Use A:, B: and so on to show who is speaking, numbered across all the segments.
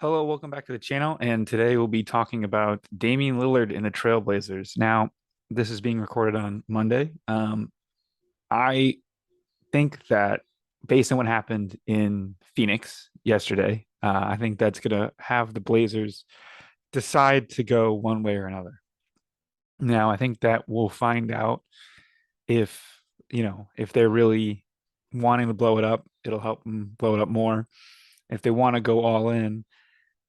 A: Hello, welcome back to the channel. And today we'll be talking about Damian Lillard and the Trailblazers. Now, this is being recorded on Monday. I think that based on what happened in Phoenix yesterday, I think that's going to have the Blazers decide to go one way or another. Now, I think that we'll find out if, if they're really wanting to blow it up, it'll help them blow it up more. If they want to go all in,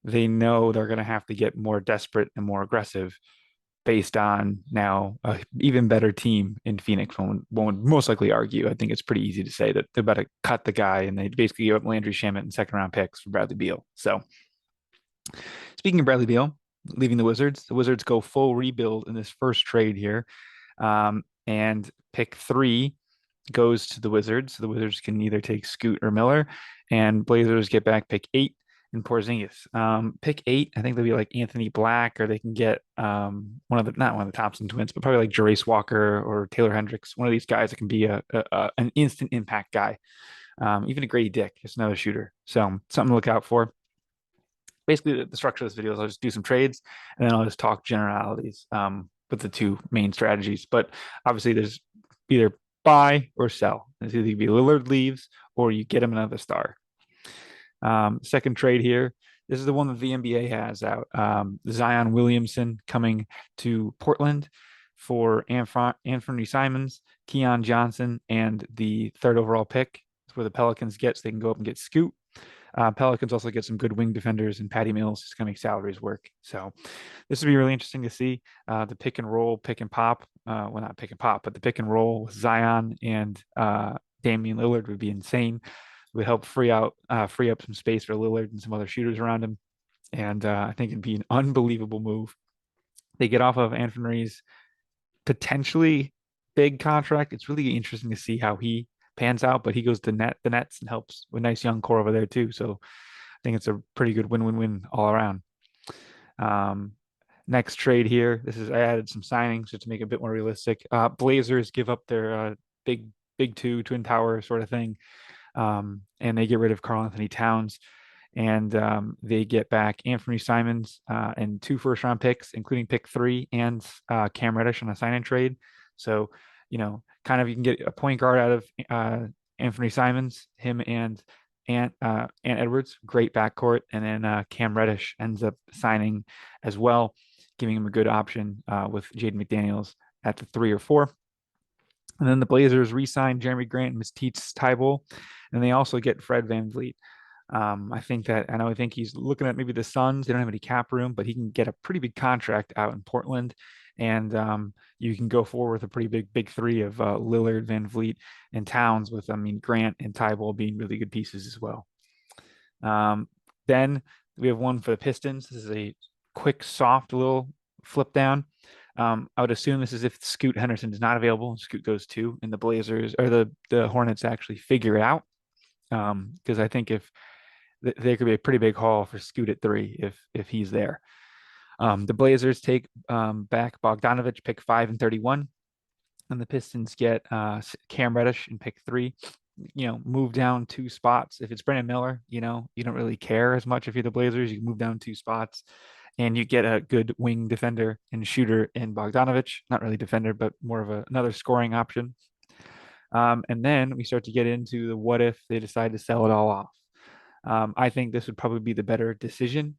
A: they know they're going to have to get more desperate and more aggressive based on now a even better team in Phoenix. One would most likely argue. I think it's pretty easy to say that they're about to cut the guy and they basically give up Landry Shamet and second round picks for Bradley Beal. So speaking of Bradley Beal, leaving the Wizards go full rebuild in this first trade here. And pick three goes to the Wizards. The Wizards can either take Scoot or Miller, and Blazers get back pick eight and Porzingis. Pick eight, I think they'll be like Anthony Black, or they can get not one of the Thompson twins, but probably like Jarace Walker or Taylor Hendricks, one of these guys that can be an instant impact guy. Even a Grady Dick, just another shooter. So something to look out for. Basically, the structure of this video is I'll just do some trades and then I'll just talk generalities with the two main strategies. But obviously, there's either buy or sell. It's either be Lillard leaves or you get him another star. Second trade here. This is the one that the NBA has out. Zion Williamson coming to Portland for Anthony Simons, Keon Johnson, and the third overall pick. That's where the Pelicans get, so they can go up and get Scoot. Pelicans also get some good wing defenders, and Patty Mills is going to make salaries work. So this would be really interesting to see the pick and roll, pick and pop. Well, not pick and pop, but the pick and roll with Zion and Damian Lillard would be insane. Would help free up some space for Lillard and some other shooters around him. And I think it'd be an unbelievable move. They get off of Anthony's potentially big contract. It's really interesting to see how he pans out, but he goes to the Nets and helps with a nice young core over there too. So I think it's a pretty good win-win-win all around. Next trade here. I added some signings just to make it a bit more realistic. Blazers give up their big two twin tower sort of thing. And they get rid of Karl Anthony Towns, and they get back Anthony Simons and two first-round picks, including pick three and Cam Reddish on a sign-in trade. So, kind of you can get a point guard out of Anthony Simons, him and Ant Edwards, great backcourt, and then Cam Reddish ends up signing as well, giving him a good option with Jaden McDaniels at the 3 or 4. And then the Blazers re-signed Jeremy Grant and Matisse Thybulle, and they also get Fred VanVleet. I think he's looking at maybe the Suns. They don't have any cap room, but he can get a pretty big contract out in Portland, and you can go forward with a pretty big three of Lillard, VanVleet, and Towns. With Grant and Thybulle being really good pieces as well. Then we have one for the Pistons. This is a quick, soft little flip down. I would assume this is if Scoot Henderson is not available. Scoot goes two, and the Blazers or the Hornets actually figure it out. Because I think if there could be a pretty big haul for Scoot at 3 if he's there. The Blazers take back Bogdanovich, pick 5 and 31, and the Pistons get Cam Reddish and pick 3. Move down 2 spots. If it's Brandon Miller, you don't really care as much if you're the Blazers. You can move down 2 spots and you get a good wing defender and shooter in Bogdanovich. Not really defender, but more of another scoring option. And then we start to get into the what if they decide to sell it all off. I think this would probably be the better decision.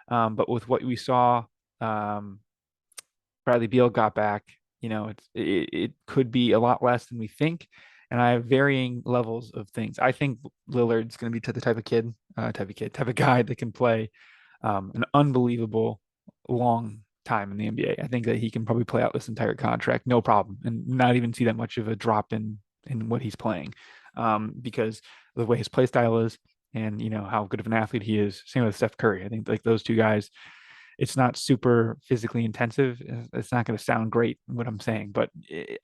A: But with what we saw, Bradley Beal got back, it could be a lot less than we think. And I have varying levels of things. I think Lillard's going to be the type of guy that can play an unbelievable long time in the NBA. I think that he can probably play out this entire contract, no problem, and not even see that much of a drop in what he's playing, because of the way his play style is, and how good of an athlete he is. Same with Steph Curry. I think like those two guys, it's not super physically intensive. It's not going to sound great what I'm saying, but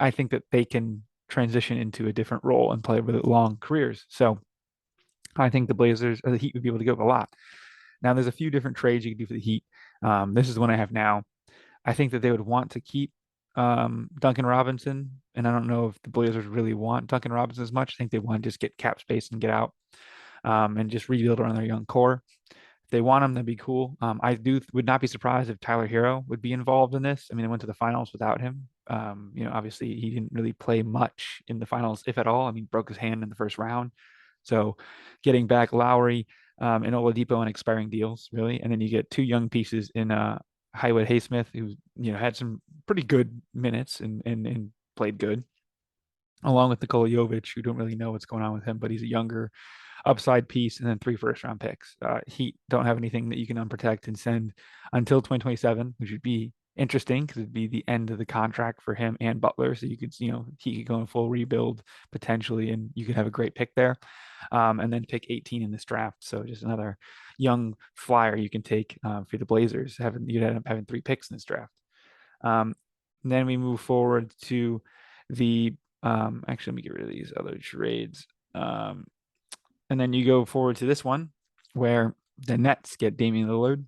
A: I think that they can transition into a different role and play really long careers. So I think the Blazers or the Heat would be able to give a lot. Now, there's a few different trades you can do for the Heat. This is the one I have now. I think that they would want to keep Duncan Robinson, and I don't know if the Blazers really want Duncan Robinson as much. I think they want to just get cap space and get out and just rebuild around their young core. If they want him, that'd be cool. I would not be surprised if Tyler Hero would be involved in this. I mean, they went to the finals without him. Obviously he didn't really play much in the finals, if at all. I mean, broke his hand in the first round. So getting back Lowry and Oladipo on expiring deals, really, and then you get two young pieces in Highwood Haysmith, who had some pretty good minutes and played good, along with Nikola Jovic, who don't really know what's going on with him, but he's a younger upside piece, and then three first round picks. Heat don't have anything that you can unprotect and send until 2027, which would be interesting because it'd be the end of the contract for him and Butler. So you could, he could go in full rebuild potentially, and you could have a great pick there. And then pick 18 in this draft. So just another young flyer you can take for the Blazers. You'd end up having three picks in this draft. Then we move forward to the actually, let me get rid of these other trades. And then you go forward to this one where the Nets get Damian Lillard.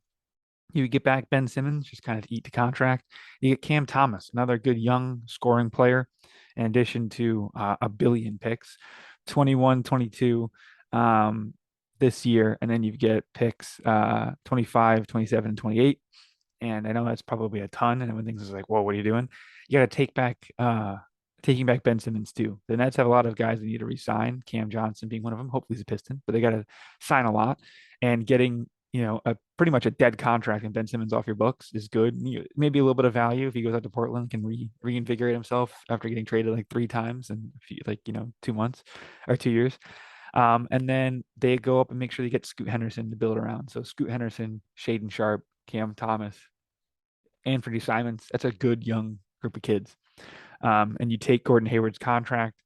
A: You get back Ben Simmons, just kind of eat the contract. You get Cam Thomas, another good young scoring player, in addition to a billion picks, 21, 22 this year. And then you get picks 25, 27, and 28. And I know that's probably a ton. And everyone thinks it's like, whoa, what are you doing? You got to taking back Ben Simmons too. The Nets have a lot of guys they need to re-sign, Cam Johnson being one of them. Hopefully he's a Piston, but they got to sign a lot. And getting a pretty much a dead contract and Ben Simmons off your books is good. Maybe a little bit of value if he goes out to Portland, can reinvigorate himself after getting traded like three times in 2 months or 2 years. And then they go up and make sure they get Scoot Henderson to build around. So Scoot Henderson, Shaden Sharp, Cam Thomas, Anthony Simons. That's a good young group of kids. And you take Gordon Hayward's contract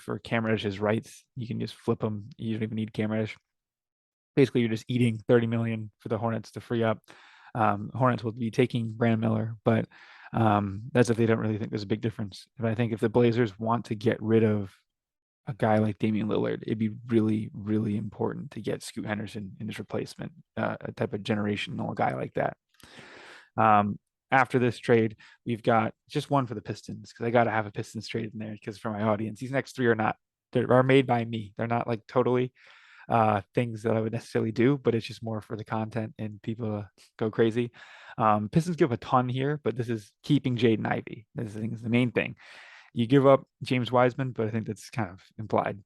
A: for Cam Reddish's rights. You can just flip them. You don't even need Cam Reddish. Basically, you're just eating $30 million for the Hornets to free up. Hornets will be taking Brandon Miller, but that's if they don't really think there's a big difference. But I think if the Blazers want to get rid of a guy like Damian Lillard, it'd be really, really important to get Scoot Henderson in his replacement, a type of generational guy like that. After this trade, we've got just one for the Pistons because I got to have a Pistons trade in there because for my audience, these next three are made by me. They're not like totally things that I would necessarily do, but it's just more for the content and people go crazy. Pistons give a ton here, but this is keeping Jaden Ivey. This is the main thing. You give up James Wiseman, but I think that's kind of implied.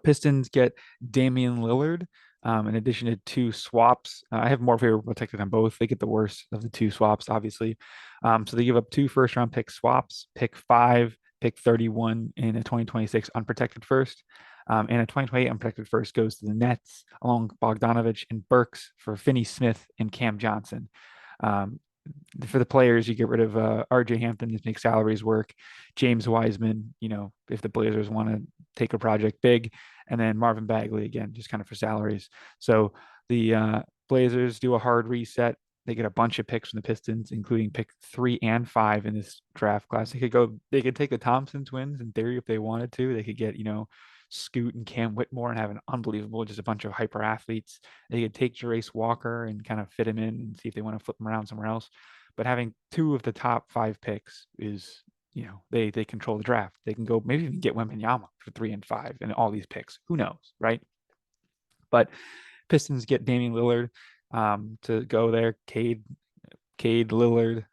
A: Pistons get Damian Lillard. In addition to two swaps. I have more favorable protected on both. They get the worst of the two swaps, obviously. So they give up two first round pick swaps, pick 5, pick 31 in a 2026 unprotected first. And a 2028 unprotected first goes to the Nets along with Bogdanovich and Burks for Finney Smith and Cam Johnson. For the players, you get rid of RJ Hampton to make salaries work. James Wiseman, if the Blazers want to take a project big, and then Marvin Bagley again, just kind of for salaries. So the Blazers do a hard reset. They get a bunch of picks from the Pistons, including pick 3 and 5 in this draft class. They could take the Thompson twins in theory if they wanted to. They could get, Scoot and Cam Whitmore and have an unbelievable, just a bunch of hyper athletes. They could take Jerace Walker and kind of fit him in and see if they want to flip him around somewhere else. But having two of the top 5 picks is, they control the draft. They can go maybe even get Wembanyama for 3 and 5 and all these picks. Who knows, right? But Pistons get Damian Lillard to go there. Cade Lillard,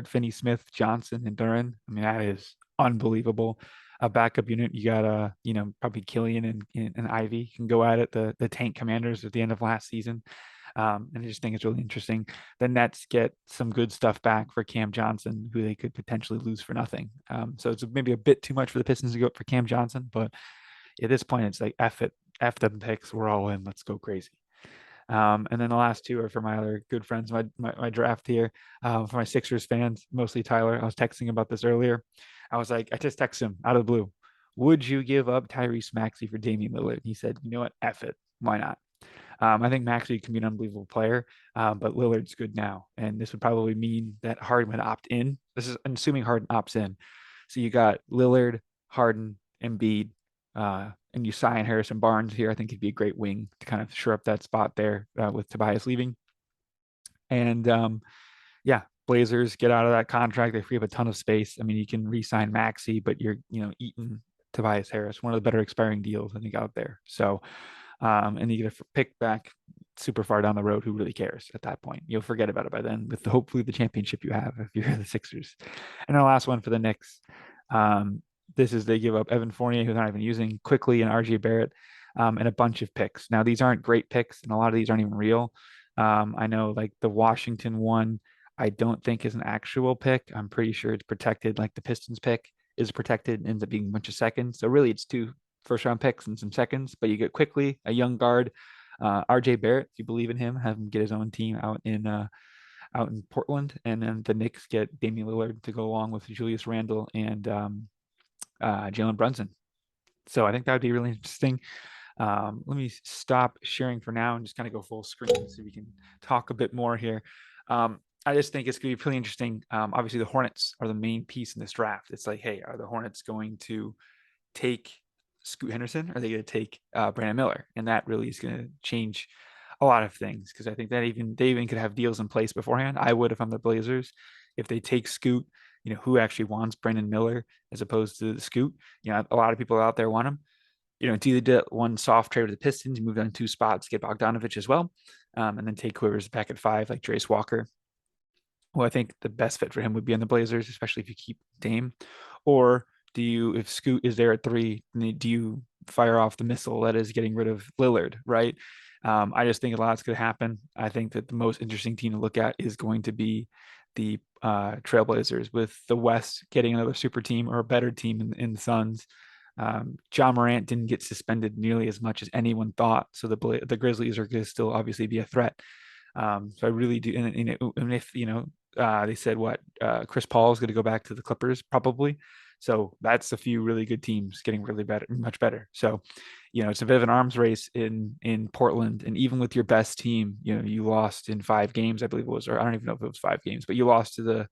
A: Finney Smith, Johnson, and Duran. I mean, that is unbelievable. A backup unit, you got probably Killian and Ivy can go at it. The Tank Commanders at the end of last season. And I just think it's really interesting. The Nets get some good stuff back for Cam Johnson, who they could potentially lose for nothing. So it's maybe a bit too much for the Pistons to go up for Cam Johnson, but at this point, it's like F it, F them picks. We're all in. Let's go crazy. And then the last two are for my other good friends, my draft here. For my Sixers fans, mostly Tyler. I was texting about this earlier. I was like, I just texted him out of the blue. Would you give up Tyrese Maxey for Damian Lillard? He said, you know what? F it. Why not? I think Maxey can be an unbelievable player, but Lillard's good now. And this would probably mean that Harden would opt in. This is assuming Harden opts in. So you got Lillard, Harden, Embiid, and you sign Harrison Barnes here. I think he'd be a great wing to kind of shore up that spot there with Tobias leaving. And Blazers get out of that contract. They free up a ton of space. I mean, you can re-sign Maxey, but you're eating Tobias Harris, one of the better expiring deals I think out there. So and you get a pick back super far down the road, who really cares at that point? You'll forget about it by then with hopefully the championship you have if you're the Sixers. And the last one for the Knicks. This is they give up Evan Fournier, who's not even using, quickly, and RJ Barrett, and a bunch of picks. Now, these aren't great picks, and a lot of these aren't even real. I know like the Washington one, I don't think is an actual pick. I'm pretty sure it's protected. Like the Pistons pick is protected, ends up being a bunch of seconds. So really, it's 2 first-round picks and some seconds. But you get quickly a young guard, RJ Barrett, if you believe in him, have him get his own team out in Portland, and then the Knicks get Damian Lillard to go along with Julius Randle and Jalen Brunson. So I think that would be really interesting. Let me stop sharing for now and just kind of go full screen so we can talk a bit more here. I just think it's going to be pretty interesting. Obviously, the Hornets are the main piece in this draft. It's like, hey, are the Hornets going to take Scoot Henderson? Or are they going to take Brandon Miller? And that really is going to change a lot of things, because I think that they even could have deals in place beforehand. I would if I'm the Blazers. If they take Scoot, who actually wants Brandon Miller as opposed to Scoot? A lot of people out there want him. It's either do one soft trade with the Pistons, you move down 2 spots, get Bogdanovich as well, and then take whoever's back at 5, like Trace Walker. Well, I think the best fit for him would be on the Blazers, especially if you keep Dame. Or if Scoot is there at 3, do you fire off the missile that is getting rid of Lillard, right? I just think a lot's going to happen. I think that the most interesting team to look at is going to be the Trailblazers, with the West getting another super team or a better team in the Suns. John Morant didn't get suspended nearly as much as anyone thought, so the Grizzlies are going to still obviously be a threat. So I really do, and if they said Chris Paul is going to go back to the Clippers probably, so that's a few really good teams getting really much better. So it's a bit of an arms race in Portland, and even with your best team, you lost in 5 games, I believe it was, or I don't even know if it was 5 games, but you lost to the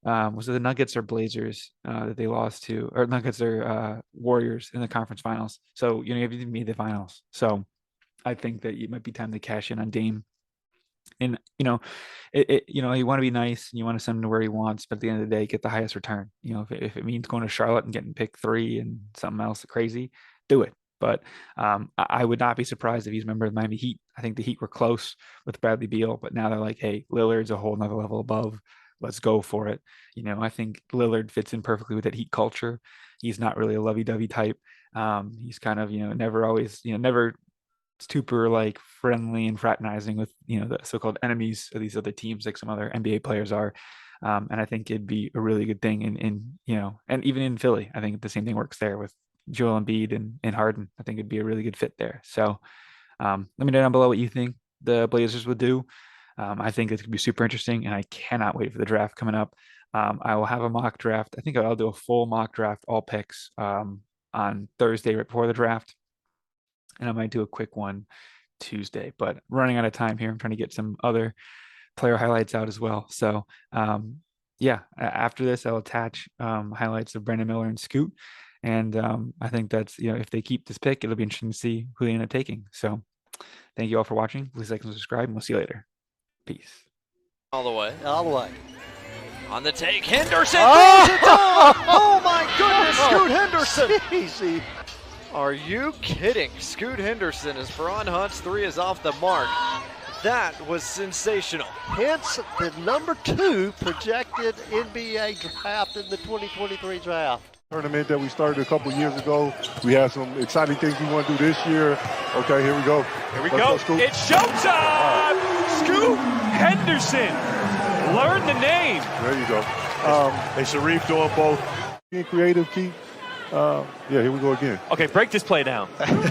A: was it the Nuggets or Blazers that they lost to, or Nuggets or Warriors in the conference finals. So you haven't made the finals. So I think that it might be time to cash in on Dame. And you want to be nice and you want to send him to where he wants, but at the end of the day, get the highest return. If it means going to Charlotte and getting pick 3 and something else crazy, do it. But I would not be surprised if he's a member of the Miami Heat. I think the Heat were close with Bradley Beal, but now they're like, hey, Lillard's a whole nother level above. Let's go for it. I think Lillard fits in perfectly with that Heat culture. He's not really a lovey-dovey type. He's kind of, never super like friendly and fraternizing with, the so-called enemies of these other teams like some other NBA players are. And I think it'd be a really good thing in and even in Philly, I think the same thing works there with Joel Embiid and Harden. I think it'd be a really good fit there. So let me know down below what you think the Blazers would do. I think it's going to be super interesting, and I cannot wait for the draft coming up. I will have a mock draft. I think I'll do a full mock draft, all picks, on Thursday right before the draft. And I might do a quick one Tuesday, but running out of time here. I'm trying to get some other player highlights out as well. So, after this, I'll attach highlights of Brandon Miller and Scoot. And I think that's, if they keep this pick, it'll be interesting to see who they end up taking. So thank you all for watching. Please like and subscribe, and we'll see you later. Peace.
B: All the way.
C: All the way.
B: On the take, Henderson.
C: Oh my goodness, Scoot Henderson.
B: Easy. Are you kidding? Scoot Henderson, as Faron Hunt's 3 is off the mark. That was sensational.
C: Hence the number 2 projected NBA draft in the 2023 draft.
D: Tournament that we started a couple years ago. We have some exciting things we want to do this year. Okay, here we go.
E: Here we go. It's showtime! Scoot Henderson. Learn the name.
D: There you go. Hey, Sharif doing both. Being creative, keep. Here we go again.
E: Okay, break this play down.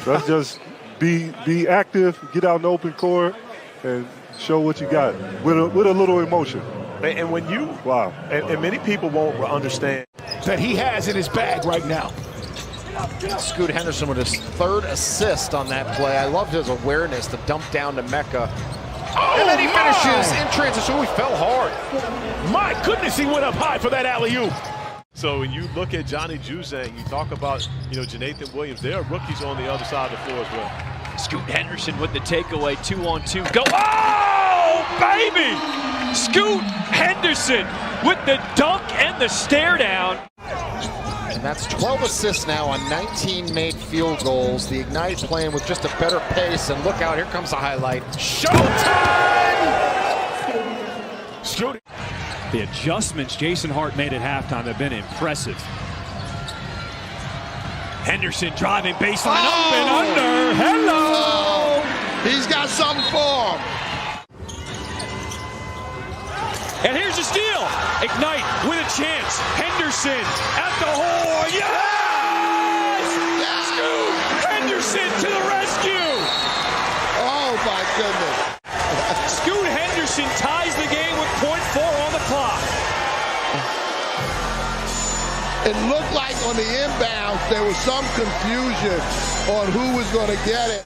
D: Let's just be active, get out in the open court, and show what you got with a little emotion.
F: And when you,
D: wow,
F: and many people won't understand
G: that he has in his bag right now.
H: Scoot Henderson with his 3rd assist on that play. I loved his awareness to dump down to Mecca. And then he finishes in transition. He fell hard.
G: My goodness, he went up high for that alley-oop.
F: So when you look at Johnny Juzang, you talk about, Jonathan Williams, there are rookies on the other side of the floor as well.
E: Scoot Henderson with the takeaway, 2-on-2. Go, oh, baby! Scoot Henderson with the dunk and the stare down.
H: That's 12 assists now on 19 made field goals. The Ignite playing with just a better pace. And look out, here comes the highlight. Showtime!
E: Scoot. The adjustments Jason Hart made at halftime have been impressive. Henderson driving baseline, up and under. Hello!
G: He's got something for him.
E: And here's a steal. Ignite with a chance. Henderson at the hole. Yes! Scoot Henderson to the rescue.
G: Oh, my goodness.
E: Scoot Henderson ties the game with .4 on the clock.
G: It looked like on the inbounds there was some confusion on who was going to get it.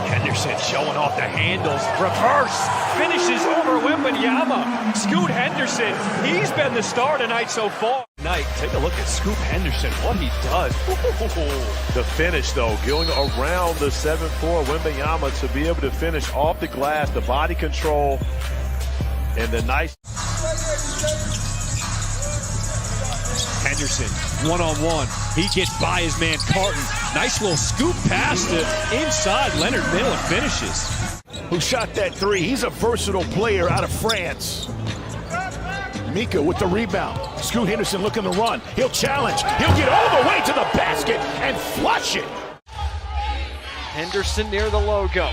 E: Henderson showing off the handles. Reverse. Finishes over Wembanyama. Scoot Henderson. He's been the star tonight so far. Take a look at Scoot Henderson. What he does.
F: The finish, though, going around the 7'4" Wembanyama to be able to finish off the glass, the body control, and the nice.
E: Henderson, one-on-one. He gets by his man Carton. Nice little scoop past it. Inside, Leonard Miller finishes.
G: Who shot that three? He's a versatile player out of France. Mika with the rebound. Scoot Henderson looking to run. He'll challenge. He'll get all the way to the basket and flush it.
B: Henderson near the logo.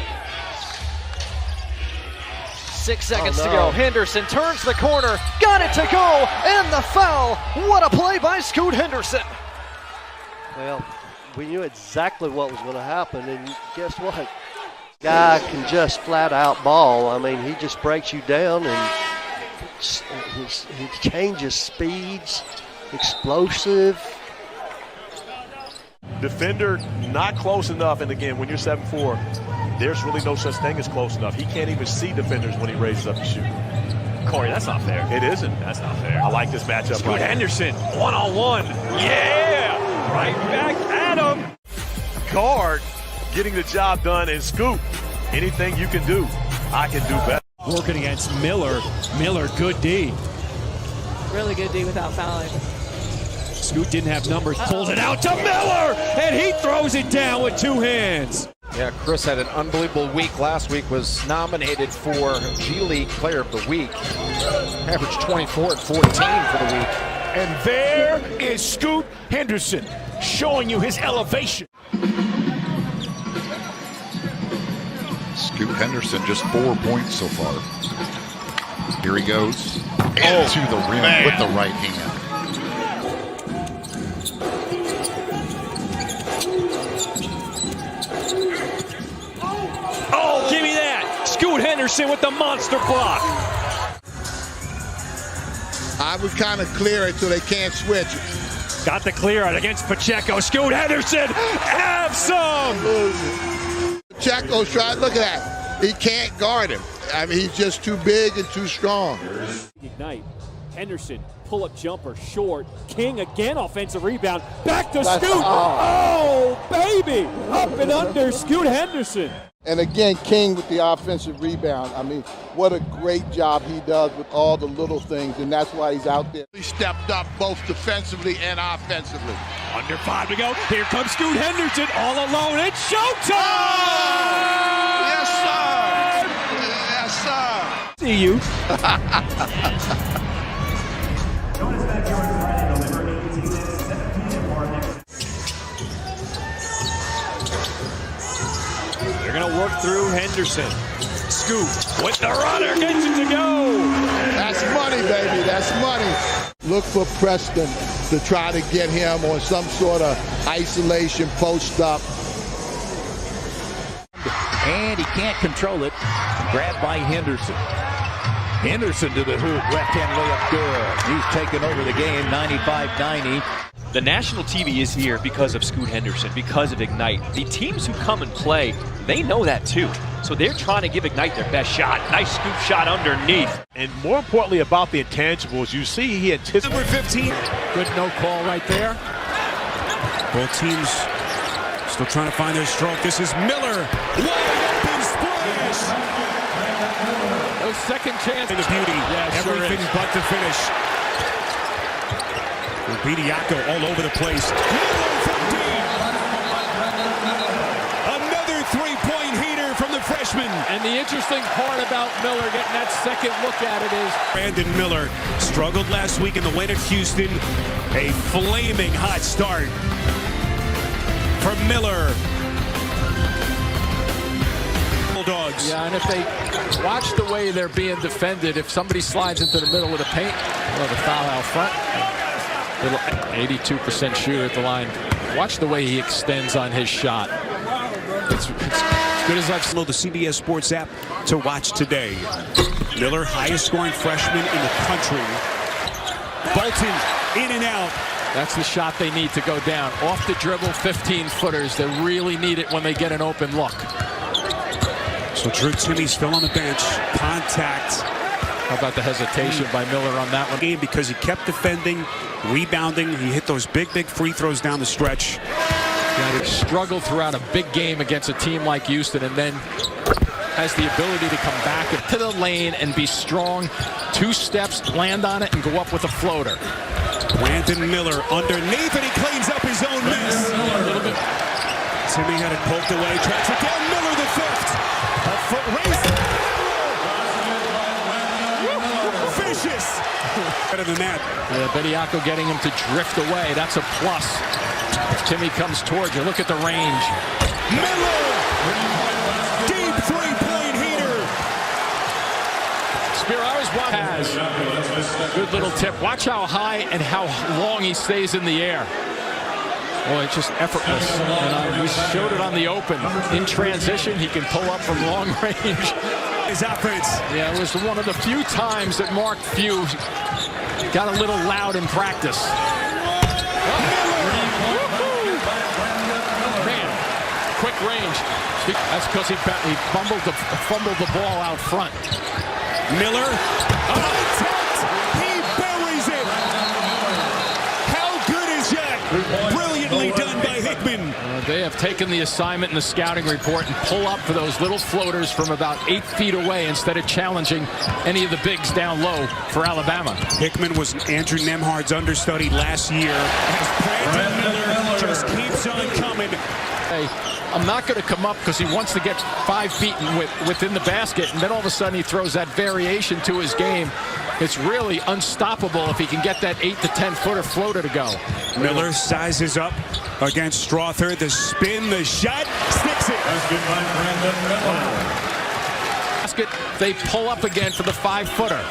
B: 6 seconds to go. Henderson turns the corner. Got it to go. And the foul. What a play by Scoot Henderson.
C: Well, we knew exactly what was going to happen, and guess what? Guy can just flat out ball. I mean, he just breaks you down, and he changes speeds, explosive.
F: Defender not close enough, and again, when you're 7'4", there's really no such thing as close enough. He can't even see defenders when he raises up to shoot.
E: Corey, that's not fair.
F: It isn't.
E: That's not fair.
F: I like this matchup.
E: Scoot Henderson, one-on-one. Yeah! Right back at him.
F: Guard getting the job done, and Scoot, anything you can do, I can do better.
E: Working against Miller. Miller, good D.
I: Really good D without fouling.
E: Scoot didn't have numbers, pulls it out to Miller, and he throws it down with two hands.
H: Yeah, Chris had an unbelievable week. Last week was nominated for G League Player of the Week. Averaged 24 and 14 for the week.
G: And there is Scoot Henderson showing you his elevation.
J: Scoot Henderson just 4 points so far. Here he goes into the rim with the right hand.
E: Oh, give me that. Scoot Henderson with the monster block.
G: I was kind of clear until they can't switch.
E: Got the clear out against Pacheco. Scoot Henderson, have some.
G: Pacheco's trying, look at that. He can't guard him. I mean, he's just too big and too strong.
E: Ignite. Henderson, pull-up jumper, short. King again, offensive rebound. Back to Scoot. Oh, baby. Up and under, Scoot Henderson.
G: And again, King with the offensive rebound. I mean, what a great job he does with all the little things, and that's why he's out there. He stepped up both defensively and offensively.
E: Under 5 to go. Here comes Scoot Henderson all alone. It's showtime!
G: Yes, sir. Yes, sir.
E: See you. They're going to work through Henderson. Scoot with the runner, gets it to go.
G: That's money, baby. That's money. Look for Preston to try to get him on some sort of isolation post-up.
K: And he can't control it. Grabbed by Henderson. Henderson to the hoop. Left-hand layup good. He's taken over the game, 95-90.
L: The national TV is here because of Scoot Henderson, because of Ignite. The teams who come and play, they know that too. So they're trying to give Ignite their best shot. Nice scoop shot underneath.
F: And more importantly about the intangibles, you see he anticipates.
E: Number 15. Good no call right there. Both teams still trying to find their stroke. This is Miller. Wide open splash. No second chance. The beauty. Yeah, everything but the finish.
G: Bediako all over the place. Another three-point heater from the freshman.
K: And the interesting part about Miller getting that second look at it is
G: Brandon Miller struggled last week in the win at Houston. A flaming hot start for Miller. Bulldogs.
K: Yeah, and if they watch the way they're being defended, if somebody slides into the middle of the paint, well, the foul out front. 82% shooter at the line. Watch the way he extends on his shot. It's as good as I've seen.
G: The CBS Sports app to watch today. Miller, highest scoring freshman in the country. Bolton in and out.
K: That's the shot they need to go down. Off the dribble, 15-footers. They really need it when they get an open look.
G: So Drew Timme still on the bench. Contact.
K: How about the hesitation by Miller on that one?
G: Game because he kept defending, rebounding. He hit those big free throws down the stretch.
K: He struggled throughout a big game against a team like Houston, and then has the ability to come back into the lane and be strong. 2 steps, land on it, and go up with a floater.
G: Brandon Miller underneath, and he cleans up his own mess.
K: A little bit.
G: Timme had it poked away, tracks it down. Miller the fifth. A foot race. Vicious. Better than that.
K: Yeah, Bediako getting him to drift away. That's a plus. If Timme comes towards you, look at the range.
G: Miller. Deep three-point heater.
K: Spiro, I was watching. Good little tip. Watch how high and how long he stays in the air. Well, it's just effortless. And we showed it on the open. In transition, he can pull up from long range.
G: His offense.
K: Yeah, it was one of the few times that Mark Few got a little loud in practice. Man, quick range. That's because he fumbled the ball out front.
G: Miller. He buries it. How good is that? Brilliantly done by Hickman.
K: They have taken the assignment in the scouting report and pull up for those little floaters from about 8 feet away instead of challenging any of the bigs down low for Alabama.
G: Hickman was Andrew Nembhard's understudy last year. As Brandon Miller just keeps on coming.
K: Hey, I'm not going to come up because he wants to get 5 feet within the basket, and then all of a sudden he throws that variation to his game. It's really unstoppable if he can get that 8 to 10 footer floater to go.
G: Miller sizes up against Strother. The spin, the shot, sticks it.
K: Basket, they pull up again for the 5-footer.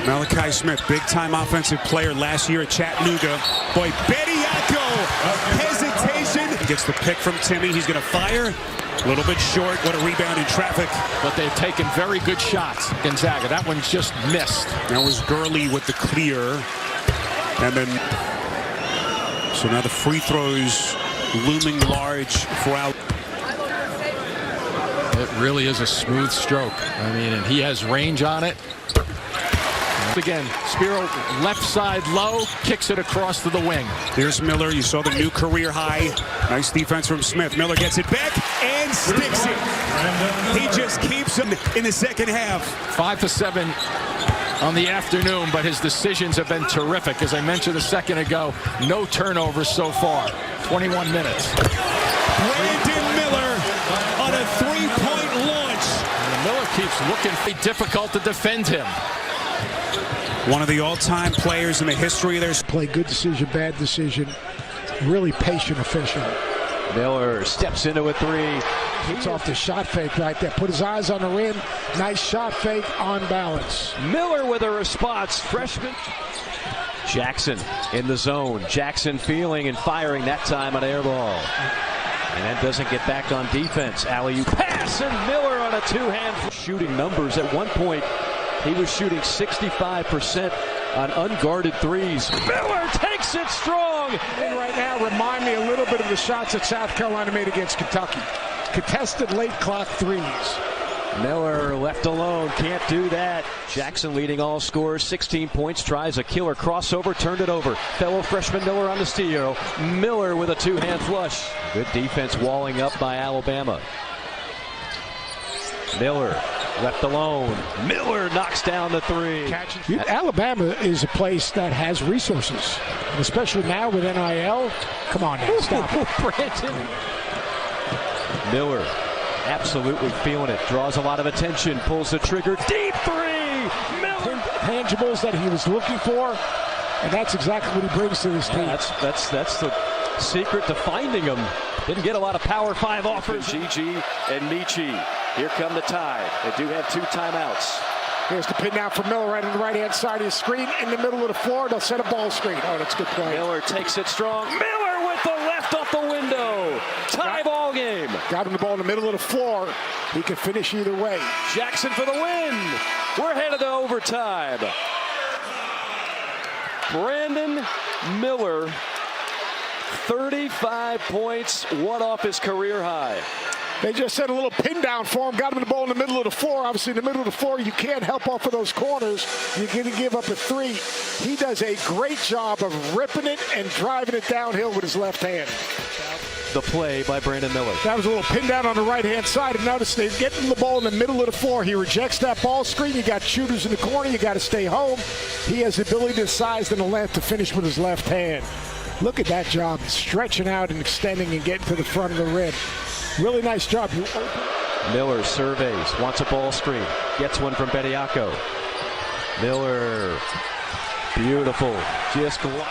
G: Malachi Smith, big-time offensive player last year at Chattanooga. Boy, Bediako, hesitation. Gets the pick from Timme. He's going to fire. A little bit short. What a rebound in traffic.
K: But they've taken very good shots, Gonzaga. That one just missed.
G: That was Gurley with the clear. And then, so now the free throws looming large for out.
K: It really is a smooth stroke. I mean, and he has range on it. Again, Spiro left side low, kicks it across to the wing.
G: Here's Miller. You saw the new career high. Nice defense from Smith. Miller gets it back and sticks it. He just keeps him in the second half.
K: 5 for 7 on the afternoon, but his decisions have been terrific. As I mentioned a second ago, no turnovers so far. 21 minutes.
G: Brandon Miller on a 3-point launch.
K: And Miller keeps looking difficult to defend him.
G: One of the all-time players in the history of their
M: play. Good decision, bad decision. Really patient, efficient.
H: Miller steps into a 3.
M: It's off the shot fake right there. Put his eyes on the rim. Nice shot fake on balance.
L: Miller with a response. Freshman. Jackson in the zone. Jackson feeling and firing that time on air ball. And that doesn't get back on defense. Alley-oop pass, and Miller on a 2-hand shooting numbers. At one point, he was shooting 65% on unguarded threes. Miller takes it strong.
M: And right now, remind me a little bit of the shots that South Carolina made against Kentucky. Contested late clock threes.
L: Miller left alone, can't do that. Jackson leading all scorers, 16 points, tries a killer crossover, turned it over. Fellow freshman Miller on the steal. Miller with a 2-hand flush. Good defense walling up by Alabama. Miller Left alone. Miller knocks down the three.
M: Alabama is a place that has resources, and especially now with NIL. Come on now, stop it.
L: Brandon. Miller absolutely feeling it. Draws a lot of attention. Pulls the trigger. Deep three. Miller.
M: Tangibles that he was looking for, and that's exactly what he brings to this team.
L: That's the secret to finding him. Didn't get a lot of Power 5 offers. Gigi and Michi. Here come the Tide. They do have 2 timeouts.
M: Here's the pin down for Miller right on the right-hand side of the screen. In the middle of the floor, they'll set a ball screen. Oh, that's a good play.
L: Miller takes it strong. Miller with the left off the window. Tie ball game.
M: Got him the ball in the middle of the floor. He can finish either way.
L: Jackson for the win. We're headed to overtime. Brandon Miller, 35 points, 1 off his career high.
M: They just set a little pin down for him, got him the ball in the middle of the floor. Obviously, in the middle of the floor, you can't help off of those corners. You're going to give up a 3. He does a great job of ripping it and driving it downhill with his left hand.
L: The play by Brandon Miller.
M: That was a little pin down on the right-hand side. And notice they get him the ball in the middle of the floor. He rejects that ball screen. You got shooters in the corner. You got to stay home. He has the ability, the size, and the length to finish with his left hand. Look at that job, stretching out and extending and getting to the front of the rim. Really nice job.
L: Miller surveys, wants a ball screen, gets one from Bediako. Miller, beautiful, just gliding.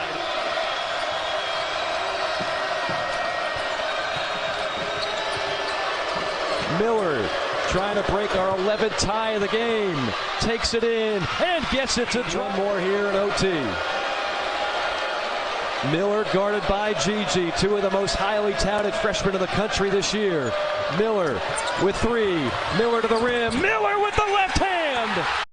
L: Miller trying to break our 11th tie of the game, takes it in and gets it to one more here in OT. Miller guarded by Gigi, 2 of the most highly touted freshmen in the country this year. Miller with 3, Miller to the rim, Miller with the left hand!